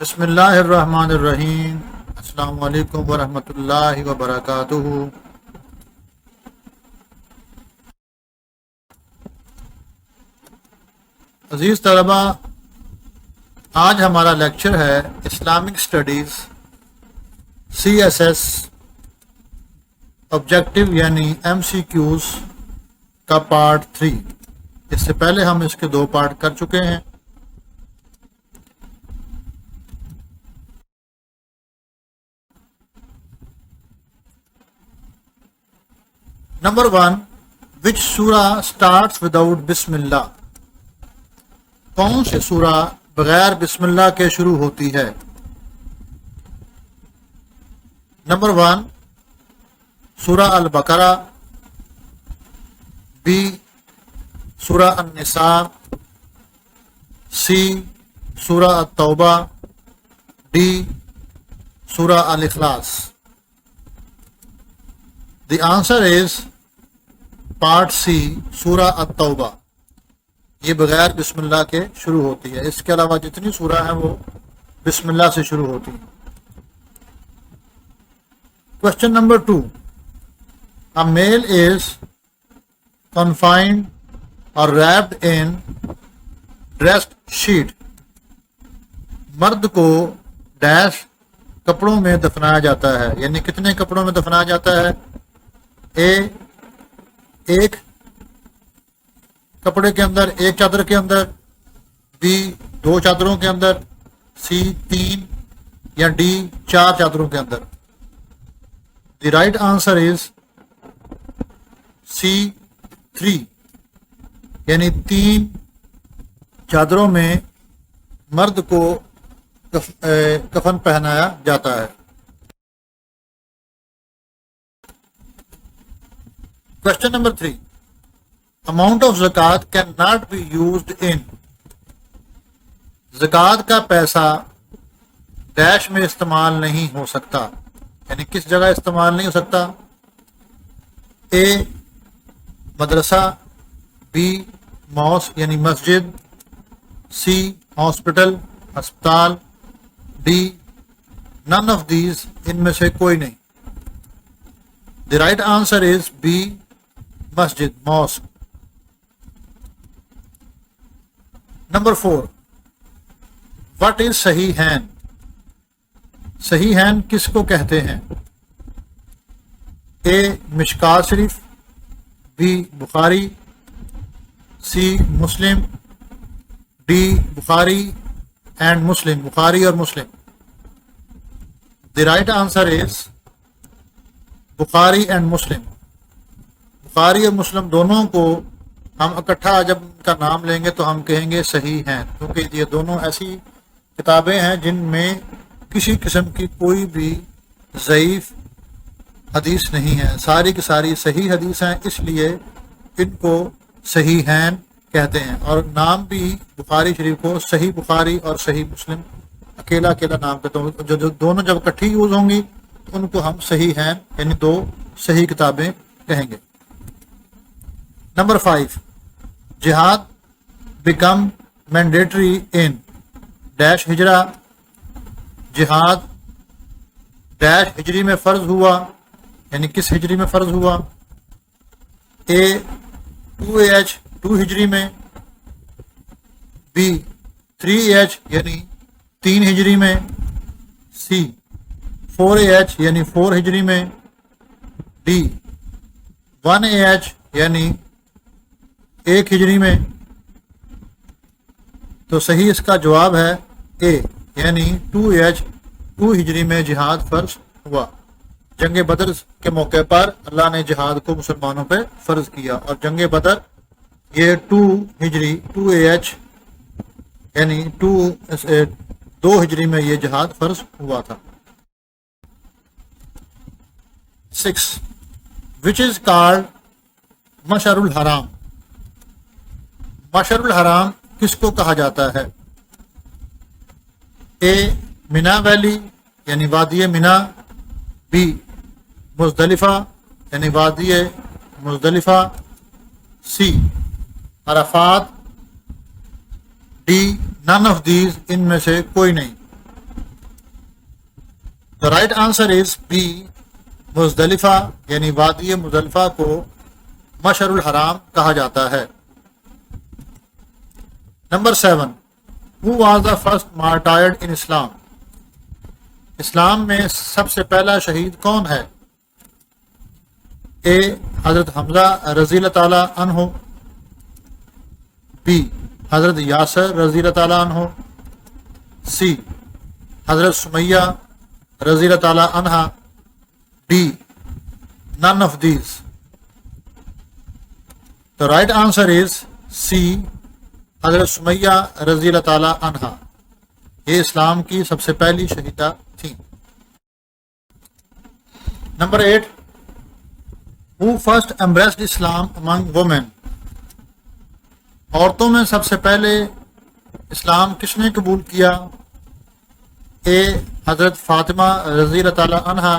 بسم اللہ الرحمن الرحیم۔ السلام علیکم ورحمۃ اللہ وبرکاتہ۔ عزیز طلبہ، آج ہمارا لیکچر ہے اسلامک اسٹڈیز CSS آبجیکٹو یعنی MCQs کا پارٹ 3۔ اس سے پہلے ہم اس کے 2 پارٹ کر چکے ہیں۔ نمبر 1، وچ سورہ اسٹارٹس وداؤٹ بسم اللہ؟ کون سی سورہ بغیر بسم اللہ کے شروع ہوتی ہے؟ نمبر 1، سورہ البقرہ، B سورہ النساء، C سورہ التوبہ، D سورہ الاخلاص۔ The answer is part C سورہ التوبہ۔ یہ بغیر بسم اللہ کے شروع ہوتی ہے، اس کے علاوہ جتنی سورہ ہیں وہ بسم اللہ سے شروع ہوتی ہیں۔ Question number 2، A male is confined or wrapped in dressed sheet۔ مرد کو ڈیش کپڑوں میں دفنایا جاتا ہے، یعنی کتنے کپڑوں میں دفنایا جاتا ہے؟ A ایک کپڑے کے اندر، ایک چادر کے اندر، B 2 چادروں کے اندر، C 3 یا D 4 چادروں کے اندر۔ The right answer is C 3، یعنی 3 چادروں میں مرد کو کفن پہنایا جاتا ہے۔ Question number 3، Amount of zakat cannot be used in۔ زکوٰۃ کا پیسہ ڈیش میں استعمال نہیں ہو سکتا، یعنی کس جگہ استعمال نہیں ہو سکتا؟ A مدرسہ، B موسک یعنی مسجد، C ہاسپٹل ہسپتال، D none of these ان میں سے کوئی نہیں۔ The right answer is B مسجد موسک۔ نمبر 4، What is صحیحین؟ صحیحین کس کو کہتے ہیں؟ A مشکوٰۃ شریف، B بخاری، C مسلم، D بخاری اینڈ مسلم، بخاری اور مسلم۔ The right answer is بخاری اینڈ مسلم۔ بخاری اور مسلم دونوں کو ہم اکٹھا جب ان کا نام لیں گے تو ہم کہیں گے صحیح ہیں، کیونکہ یہ دونوں ایسی کتابیں ہیں جن میں کسی قسم کی کوئی بھی ضعیف حدیث نہیں ہے، ساری کی ساری صحیح حدیث ہیں، اس لیے ان کو صحیح ہیں کہتے ہیں۔ اور نام بھی بخاری شریف کو صحیح بخاری اور صحیح مسلم اکیلا اکیلا نام کہتے ہیں، جو دونوں جب اکٹھی یوز ہوں گی تو ان کو ہم صحیح ہیں یعنی 2 صحیح کتابیں کہیں گے۔ نمبر 5، جہاد بیکم مینڈیٹری ان ڈیش ہجرہ۔ جہاد ڈیش ہجری میں فرض ہوا، یعنی کس ہجری میں فرض ہوا؟ A 2AH 2 ہجری میں، B 3AH یعنی 3 ہجری میں، C 4AH یعنی 4 ہجری میں، D 1AH یعنی 1 ہجری میں۔ تو صحیح اس کا جواب ہے A یعنی 2AH 2 ہجری میں جہاد فرض ہوا۔ جنگ بدر کے موقع پر اللہ نے جہاد کو مسلمانوں پہ فرض کیا، اور جنگ بدر یہ 2 ہجری 2AH یعنی 2 ہجری میں یہ جہاد فرض ہوا تھا۔ 6، which is called مشعر الحرام؟ مشعر الحرام کس کو کہا جاتا ہے؟ A منا ویلی یعنی وادی منا، B مزدلفہ یعنی وادی مزدلفہ، C Arafat, D none of these in میں سے کوئی نہیں۔ The right answer is B. مزدلفہ یعنی وادی مزدلفہ کو مشعر الحرام کہا جاتا ہے. Number 7. Who was the first martyred in Islam? اسلام میں سب سے پہلا شہید کون ہے؟ اے حضرت حمزہ رضی اللہ تعالی عنہ، بی حضرت یاسر رضی اللہ تعالی عنہ، سی حضرت سمیہ رضی اللہ تعالی عنہ، D none of these. The right answer is C. حضرت سمیہ رضی اللہ تعالی عنہ. یہ اسلام کی سب سے پہلی شہیدہ تھیں. Number 8. Who first embraced Islam among women? عورتوں میں سب سے پہلے اسلام کس نے قبول کیا؟ اے حضرت فاطمہ رضی اللہ تعالی عنہ،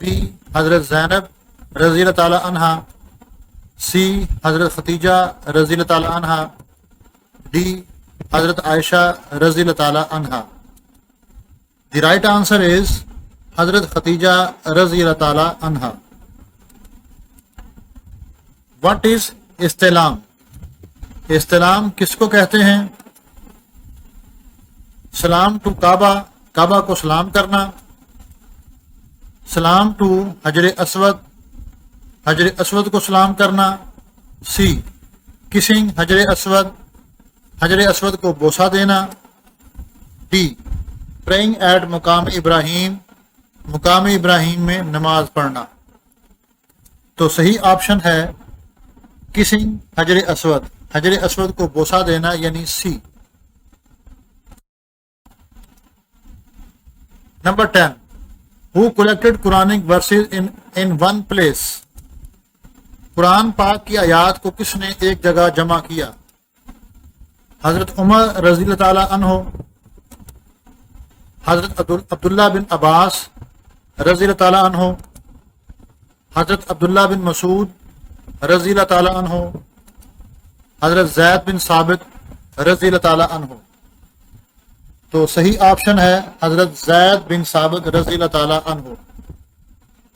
بی حضرت زینب رضی اللہ تعالی عنہ، سی حضرت ختیجہ رضی اللہ تعالی عنہ، ڈی حضرت عائشہ رضی اللہ تعالی عنہ. دی رائٹ آنسر از حضرت ختیجہ رضی اللہ تعالی عنہ. What is استلام؟ استلام کس کو کہتے ہیں؟ سلام ٹو کعبہ، کعبہ کو سلام کرنا. سلام ٹو حجر اسود، حجر اسود کو سلام کرنا. سی کسنگ حجر اسود، حجر اسود کو بوسہ دینا. ڈی پریئنگ ایٹ مقام ابراہیم، مقام ابراہیم میں نماز پڑھنا. تو صحیح آپشن ہے کسنگ حجر اسود، حجر اسود کو بوسہ دینا یعنی سی. نمبر 10. Who collected Quranic verses in one place? قرآن پاک کی آیات کو کس نے ایک جگہ جمع کیا؟ حضرت عمر رضی اللہ تعالی عنہ، حضرت عبداللہ بن عباس رضی اللہ تعالی عنہ، حضرت عبداللہ بن مسعود رضی اللہ تعالی عنہ، حضرت زید بن ثابت رضی اللہ تعالی عنہ. تو صحیح آپشن ہے حضرت زید بن ثابت رضی اللہ تعالی عنہ.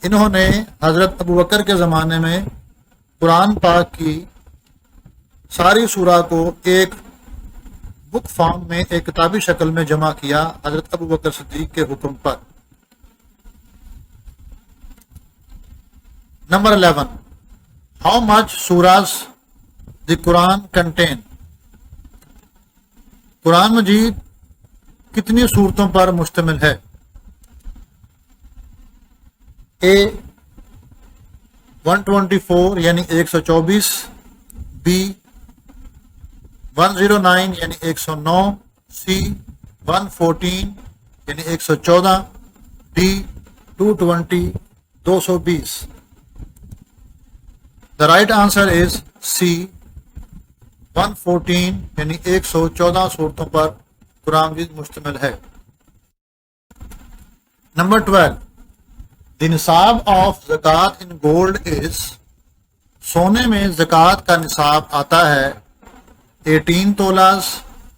انہوں نے حضرت ابو بکر کے زمانے میں قرآن پاک کی ساری سورہ کو ایک بک فارم میں، ایک کتابی شکل میں جمع کیا حضرت ابو بکر صدیق کے حکم پر. نمبر 11. How much surahs the Quran contain? قرآن مجید کتنی صورتوں پر مشتمل ہے؟ اے 124 یعنی 124، بی 109 یعنی 109، سی 114 یعنی 114، D 220 220. The right answer is C. 114 یعنی 114 صورتوں پر قرآن مجید مشتمل ہے. نمبر 12. The نصاب آف زکوٰۃ ان گولڈ از. سونے میں زکوٰۃ کا نصاب آتا ہے 18 تولاز،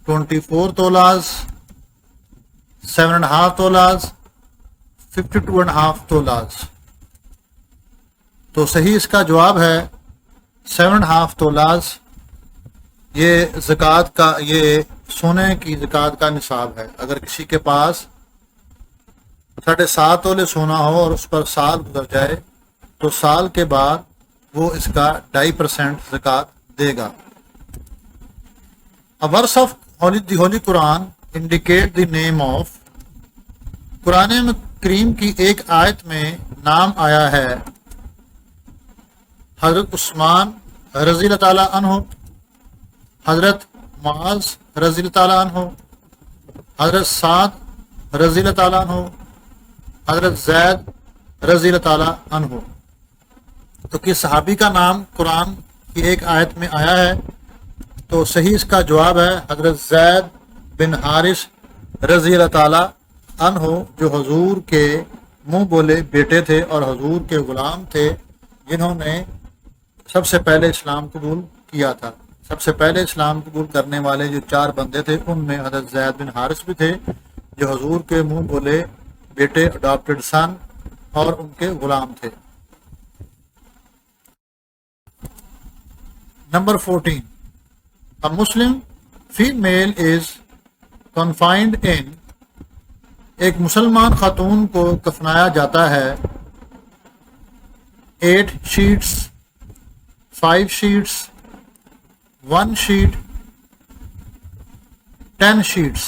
24 تولاز، 7.5 تولاز، 52.5 تولاز. تو صحیح اس کا جواب ہے 7.5 تولاز. یہ زکوٰۃ کا، یہ سونے کی زکوٰۃ کا نصاب ہے. اگر کسی کے پاس 7.5 تولے سونا ہو اور اس پر سال گزر جائے تو سال کے بعد وہ اس کا 2.5% زکوٰۃ دے گا. A verse of the Holy Quran indicate the name of. قرآن کریم کی ایک آیت میں نام آیا ہے حضرت عثمان رضی اللہ تعالیٰ عنہ، حضرت معاذ رضی اللہ تعالیٰ عنہ، حضرت سعد رضی اللہ تعالیٰ عنہ، حضرت زید رضی اللہ تعالیٰ عنہ. تو کس صحابی کا نام قرآن کی ایک آیت میں آیا ہے؟ تو صحیح اس کا جواب ہے حضرت زید بن حارث رضی اللہ تعالیٰ عنہ، جو حضور کے منہ بولے بیٹے تھے اور حضور کے غلام تھے، جنہوں نے سب سے پہلے اسلام قبول کیا تھا. سب سے پہلے اسلام قبول کرنے والے جو 4 بندے تھے ان میں حضرت زید بن حارث بھی تھے، جو حضور کے منہ بولے بیٹے اڈاپٹڈ سن اور ان کے غلام تھے۔ Number 14، A Muslim female is confined in، ایک مسلمان خاتون کو کفنایا جاتا ہے 8 sheets، 5 sheets، 1 sheet، 10 sheets۔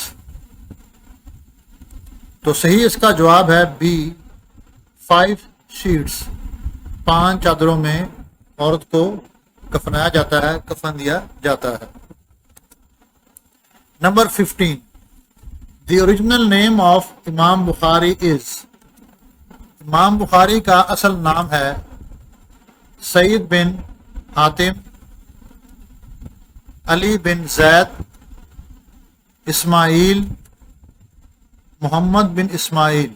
تو صحیح اس کا جواب ہے بی 5 sheets، 5 چادروں میں عورت کو کفنایا جاتا ہے، کفن دیا جاتا ہے۔ Number 15، the original name of امام بخاری از، امام بخاری کا اصل نام ہے سعید بن حاتم، علی بن زید، اسماعیل، محمد بن اسماعیل۔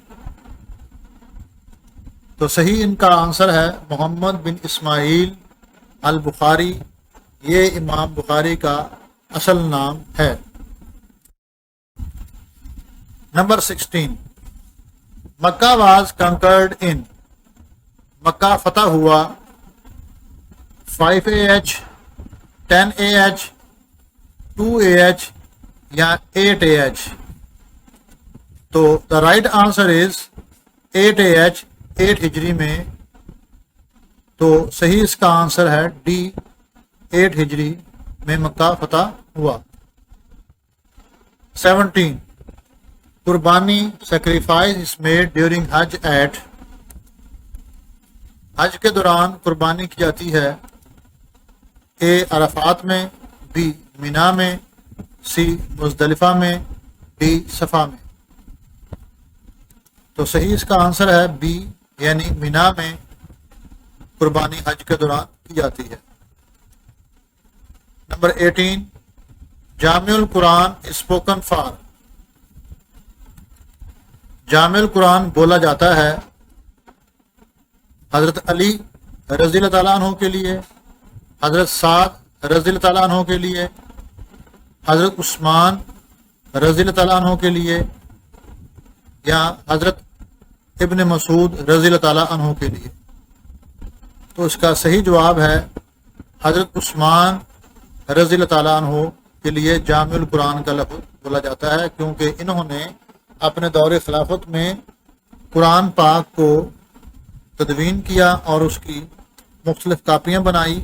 تو صحیح ان کا آنسر ہے محمد بن اسماعیل البخاری، یہ امام بخاری کا اصل نام ہے۔ نمبر 16، مکہ واز کنکرڈ ان، مکہ فتح ہوا 5 AH، 10 AH، 2 AH یا 8 AH۔ تو the right answer is 8 AH، 8 ہجری میں۔ تو صحیح اس کا آنسر ہے ڈی 8 ہجری میں مکہ فتح ہوا۔ 17، قربانی سیکریفائز از میڈ ڈیورنگ حج ایٹ، حج کے دوران قربانی کی جاتی ہے اے عرفات میں، بی مینا میں، سی مزدلفہ میں، ڈی صفا میں۔ تو صحیح اس کا آنسر ہے بی یعنی مینا میں قربانی حج کے دوران کی جاتی ہے۔ نمبر 18، جامع القرآن اسپوکن فار، جامع القرآن بولا جاتا ہے حضرت علی رضی اللہ تعالیٰ عنہ کے لیے، حضرت سعد رضی اللہ تعالیٰ عنہ کے لیے، حضرت عثمان رضی اللہ تعالیٰ عنہ کے لیے، یا حضرت ابن مسعود رضی اللہ تعالیٰ عنہ کے لیے۔ تو اس کا صحیح جواب ہے حضرت عثمان رضی اللہ تعالیٰ عنہ کے لیے جامع القرآن کا لفظ بولا جاتا ہے، کیونکہ انہوں نے اپنے دور خلافت میں قرآن پاک کو تدوین کیا اور اس کی مختلف کاپیاں بنائی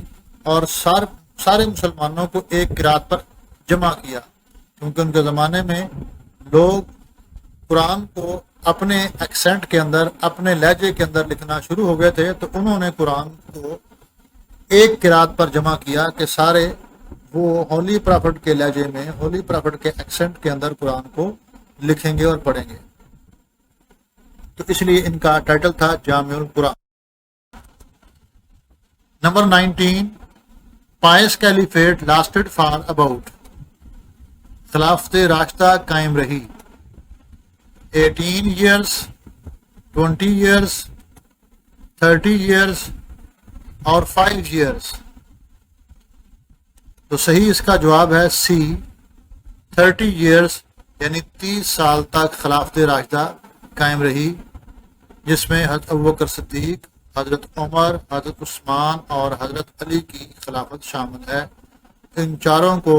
اور سارے مسلمانوں کو ایک قرات پر جمع کیا، کیونکہ ان کے زمانے میں لوگ قرآن کو اپنے ایکسنٹ کے اندر، اپنے لہجے کے اندر لکھنا شروع ہو گئے تھے، تو انہوں نے قرآن کو ایک قرات پر جمع کیا کہ سارے وہ ہولی پرافٹ کے لہجے میں، ہولی پرافٹ کے ایکسنٹ کے اندر قرآن کو لکھیں گے اور پڑھیں گے۔ تو اس لیے ان کا ٹائٹل تھا جامع القرآن۔ Number 19، pious caliphate lasted for about, خلافت راشدہ قائم رہی 18 years، 20 years، 30 years اور 5 years۔ تو صحیح اس کا جواب ہے سی 30 years، یعنی 30 سال تک خلافت راشدہ قائم رہی، جس میں حضرت ابوبکر صدیق، حضرت عمر، حضرت عثمان اور حضرت علی کی خلافت شامل ہے۔ ان چاروں کو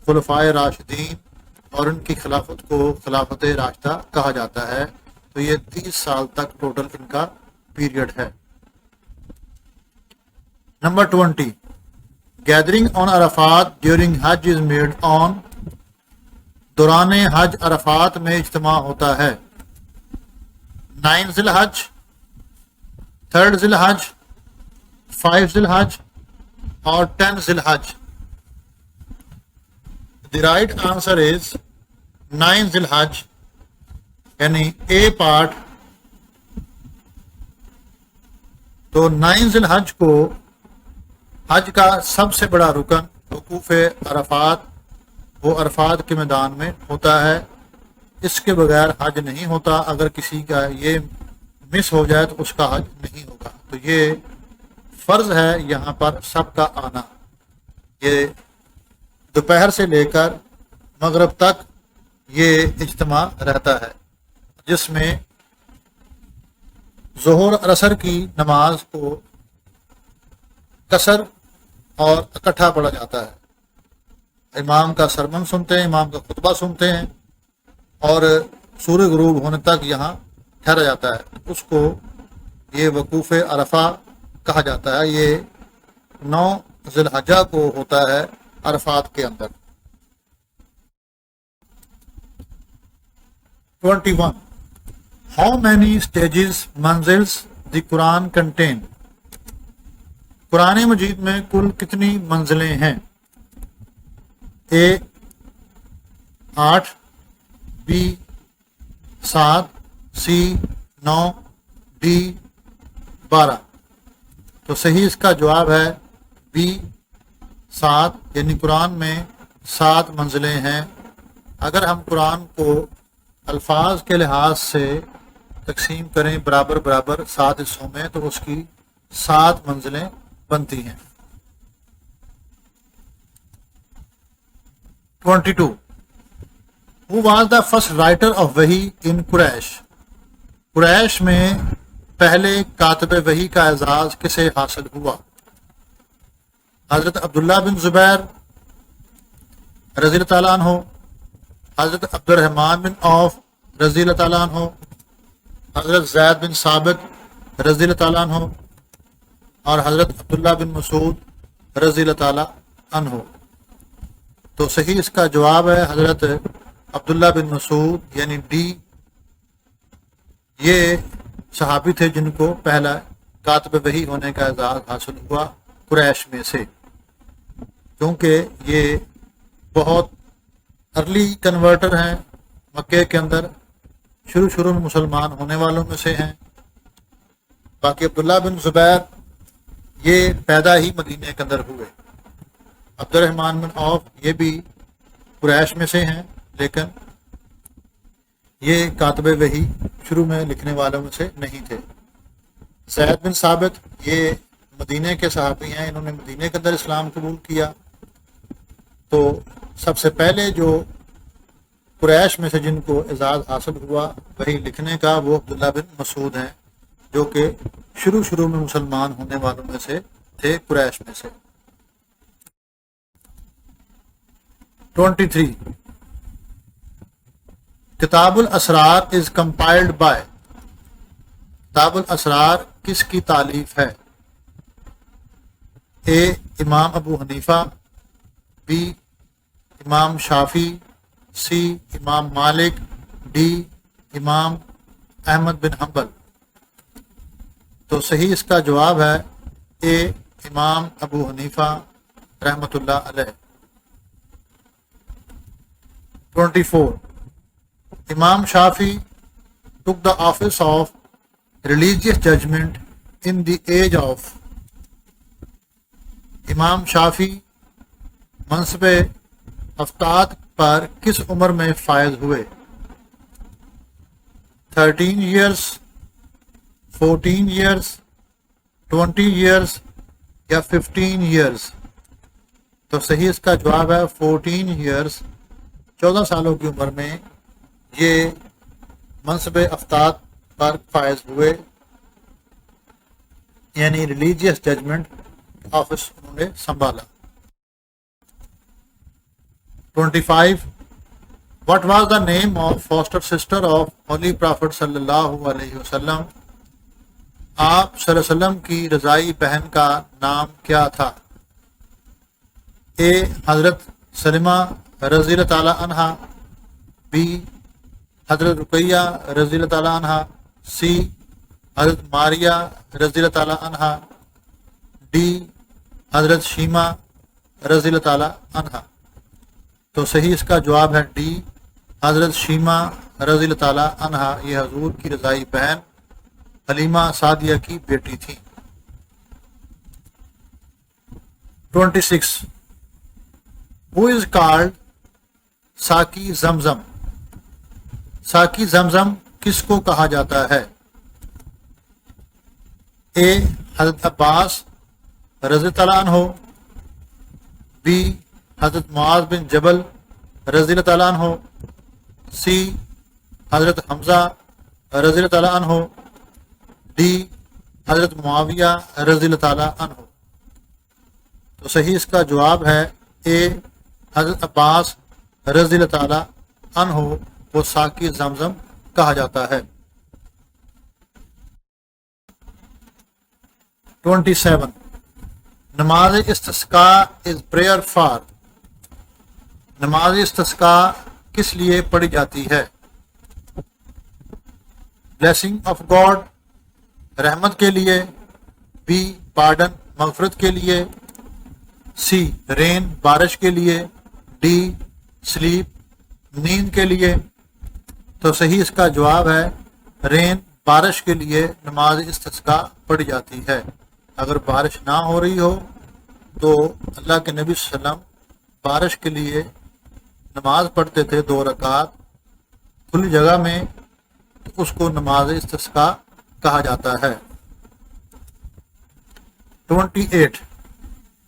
خلفائے راشدین اور ان کی خلافت کو خلافت راشدہ کہا جاتا ہے۔ تو یہ 30 سال تک ٹوٹل ان کا پیریڈ ہے۔ Number 20، gathering on Arafat during Hajj is made on, دوران حج عرفات میں اجتماع ہوتا ہے 9 ذی الحج، 3 ذی الحج، 5 ذی الحج اور 10 ذی الحج۔ The right answer is 9 ذی الحج، یعنی اے پارٹ۔ تو 9 ذی الحج کو حج کا سب سے بڑا رکن وقوف عرفات، وہ عرفات کے میدان میں ہوتا ہے۔ اس کے بغیر حج نہیں ہوتا، اگر کسی کا یہ مس ہو جائے تو اس کا حج نہیں ہوگا۔ تو یہ فرض ہے یہاں پر سب کا آنا۔ یہ دوپہر سے لے کر مغرب تک یہ اجتماع رہتا ہے۔ جس میں ظہر اور عصر کی نماز کو قصر اور اکٹھا پڑھا جاتا ہے۔ امام کا سرمن سنتے ہیں، امام کا خطبہ سنتے ہیں اور سورج غروب ہونے تک یہاں ٹھہرا جاتا ہے۔ اس کو یہ وقوف عرفہ کہا جاتا ہے۔ یہ 9 ذی الحجہ کو ہوتا ہے عرفات کے اندر۔ 21 How many stages منزلز the Quran contain؟ قرآن مجید میں کل کتنی منزلیں ہیں؟ A 8، B 7، C 9، D 12۔ تو صحیح اس کا جواب ہے B 7، یعنی قرآن میں 7 منزلیں ہیں۔ اگر ہم قرآن کو الفاظ کے لحاظ سے تقسیم کریں برابر برابر 7 حصوں میں تو اس کی 7 منزلیں بنتی ہیں۔ 22 Who was the first writer of وحی in قریش؟ قریش میں پہلے کاتب وحی کا اعزاز کسے حاصل ہوا؟ حضرت عبداللہ بن زبیر رضی اللہ تعالیٰ عنہ، حضرت عبد الرحمن بن عوف رضی اللہ تعالیٰ عنہ، حضرت زید بن ثابت رضی اللہ تعالیٰ عنہ اور حضرت عبداللہ بن مسعود رضی اللہ تعالیٰ عنہ۔ تو صحیح اس کا جواب ہے حضرت عبداللہ بن مسعود، یعنی ڈی۔ یہ صحابی تھے جن کو پہلا کاتب وحی ہونے کا اعزاز حاصل ہوا قریش میں سے، کیونکہ یہ بہت ارلی کنورٹر ہیں، مکے کے اندر شروع میں مسلمان ہونے والوں میں سے ہیں۔ باقی عبداللہ بن زبیر یہ پیدا ہی مدینہ کے اندر ہوئے۔ عبد الرحمن بن عوف یہ بھی قریش میں سے ہیں، لیکن یہ کاتب وحی شروع میں لکھنے والوں میں سے نہیں تھے۔ زید بن ثابت یہ مدینہ کے صحابی ہیں، انہوں نے مدینہ کے اندر اسلام قبول کیا۔ تو سب سے پہلے جو قریش میں سے جن کو اعزاز حاصل ہوا وحی لکھنے کا وہ عبداللہ بن مسعود ہیں، جو کہ شروع میں مسلمان ہونے والوں میں سے تھے، قریش میں سے۔ 23 کتاب الاسرار از کمپائلڈ بائی۔ کتاب الاسرار کس کی تالیف ہے؟ اے امام ابو حنیفہ، بی امام شافی، سی امام مالک، ڈی امام احمد بن حنبل۔ تو صحیح اس کا جواب ہے اے امام ابو حنیفہ رحمۃ اللہ علیہ۔ 24 امام شافی took the office of religious judgment in the age of۔ امام شافی منصب افتاد پر کس عمر میں فائز ہوئے؟ 13 years، 14 years، 20 years یا 15 years؟ تو صحیح اس کا جواب ہے 14 years، 14 سالوں کی عمر میں یہ منصب افتاد پر فائز ہوئے، یعنی ریلیجیس ججمنٹ آفس انہوں نے سنبھالا۔ 25 What was the name of foster sister of Holy Prophet صلی اللہ علیہ وسلم؟ آپ صلی اللہ علیہ وسلم کی رضائی بہن کا نام کیا تھا؟ اے حضرت سلمہ رضی اللہ تعالی عنہ، بی حضرت رقیہ رضی اللہ تعالی عنہ، سی حضرت ماریہ رضی اللہ تعالی عنہ، ڈی حضرت شیمہ رضی اللہ تعالی عنہ۔ تو صحیح اس کا جواب ہے ڈی حضرت شیمہ رضی اللہ تعالی عنہ۔ یہ حضور کی رضائی بہن حلیمہ سعدیہ کی بیٹی تھی۔ 26 Who is called ساقی زمزم؟ ساقی زمزم کس کو کہا جاتا ہے؟ اے حضرت عباس رضی اللہ عنہ، بی حضرت معاذ بن جبل رضی اللہ تعالیٰ عنہ، سی حضرت حمزہ رضی اللہ تعالیٰ عنہ، ڈی حضرت معاویہ رضی اللہ تعالیٰ عنہ؟ تو صحیح اس کا جواب ہے اے حضرت عباس رضی اللہ تعالیٰ عنہ کو ساقی زمزم کہا جاتا ہے۔ 27 نماز استسقاء از پریئر فار، نماز استسقاء کس لیے پڑھی جاتی ہے؟ بلیسنگ آف گاڈ، رحمت کے لیے، بی پارڈن مغفرت کے لیے، سی رین بارش کے لیے، ڈی سلیپ نیند کے لیے؟ تو صحیح اس کا جواب ہے رین بارش کے لیے نماز استسقاء پڑھی جاتی ہے۔ اگر بارش نہ ہو رہی ہو تو اللہ کے نبی صلی اللہ علیہ وسلم بارش کے لیے نماز پڑھتے تھے 2 رکعت کھلی جگہ میں، تو اس کو نماز استسقاء کہا جاتا ہے۔ 28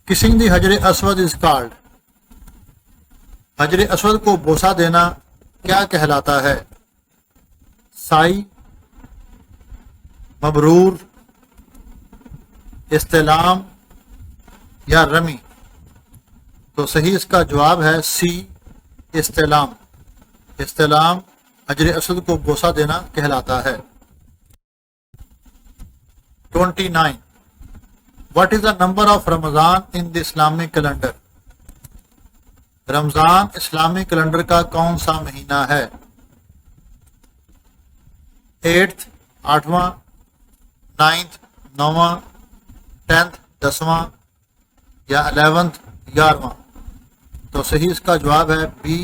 کسنگ دی حجر اسود از کالڈ، حجر اسود کو بوسہ دینا کیا کہلاتا ہے؟ سائی، مبرور، استلام یا رمی؟ تو صحیح اس کا جواب ہے سی استلام، استلام حجر اسود کو بوسہ دینا کہلاتا ہے۔ 29 what is the number of رمضان ان دی اسلامک کیلنڈر، رمضان اسلامی کیلنڈر کا کون سا مہینہ ہے؟ 8th 8واں، 9th 9واں، 10th 10واں یا 11th 11واں؟ تو صحیح اس کا جواب ہے بی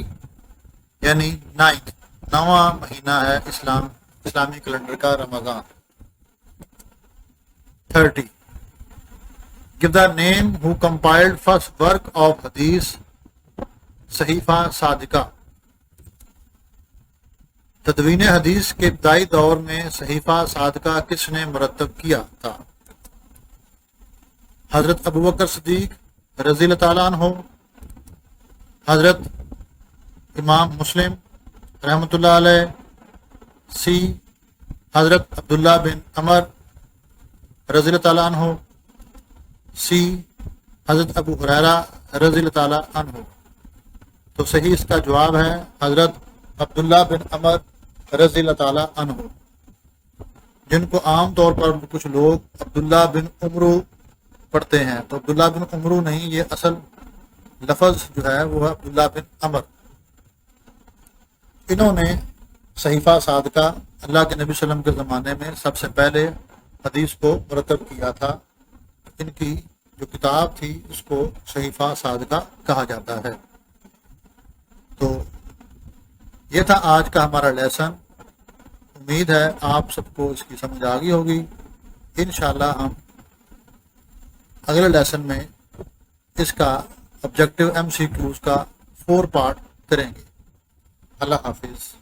یعنی 9th، 9واں مہینہ ہے اسلامی کیلنڈر کا رمضان۔ 30 give the name who compiled first work of حدیث صحیفہ صادقہ، تدوین حدیث کے ابتدائی دور میں صحیفہ صادقہ کس نے مرتب کیا تھا؟ حضرت ابوبکر صدیق رضی اللہ تعالیٰ عنہ، حضرت امام مسلم رحمۃ اللہ علیہ، سی حضرت عبداللہ بن عمر رضی اللہ تعالیٰ عنہ، سی حضرت ابو ہریرہ رضی اللہ تعالیٰ عنہ؟ تو صحیح اس کا جواب ہے حضرت عبداللہ بن عمر رضی اللہ تعالیٰ عنہ، جن کو عام طور پر کچھ لوگ عبداللہ بن عمرو پڑھتے ہیں، تو عبداللہ بن عمرو نہیں، یہ اصل لفظ جو ہے وہ ہے عبداللہ بن عمر۔ انہوں نے صحیفہ صادقہ اللہ کے نبی صلی اللہ علیہ وسلم کے زمانے میں سب سے پہلے حدیث کو مرتب کیا تھا۔ ان کی جو کتاب تھی اس کو صحیفہ صادقہ کہا جاتا ہے۔ تو یہ تھا آج کا ہمارا لیسن، امید ہے آپ سب کو اس کی سمجھ آ گئی ہوگی۔ انشاءاللہ ہم اگلے لیسن میں اس کا آبجیکٹیو MCQs کا 4 پارٹ کریں گے۔ اللہ حافظ۔